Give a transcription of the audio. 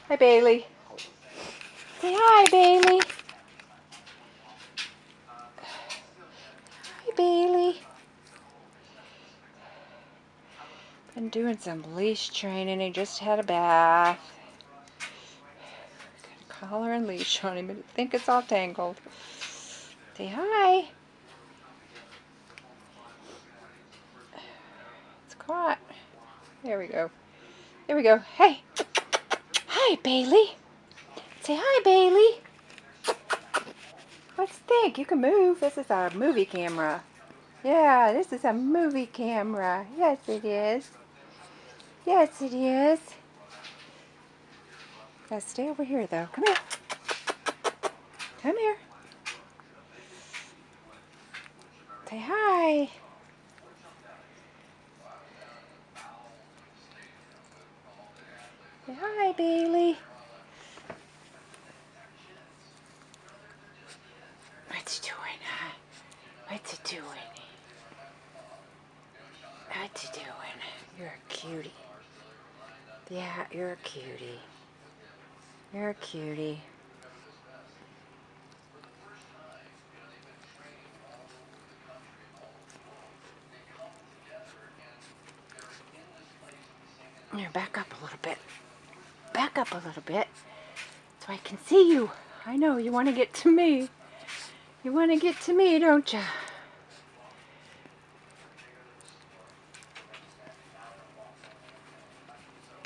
Hi, Bailey. Say hi, Bailey. Hi, Bailey. Been doing some leash training. He just had a bath. Got a collar and leash on him, but I think it's all tangled. Say hi. It's caught. There we go. There we go. Hey. Hi, Bailey. Say hi, Bailey. Let's think. You can move. This is a movie camera. Yeah, this is a movie camera. Yes, it is. Yes, it is. Gotta stay over here, though. Come here. Come here. Say hi. Say hi, Bailey. What's he doing, huh? What's he doing? What's he doing? You're a cutie. Yeah, you're a cutie. You're a cutie. Here, back up a little bit. Back up a little bit so I can see you. I know, you want to get to me. You want to get to me, don't you?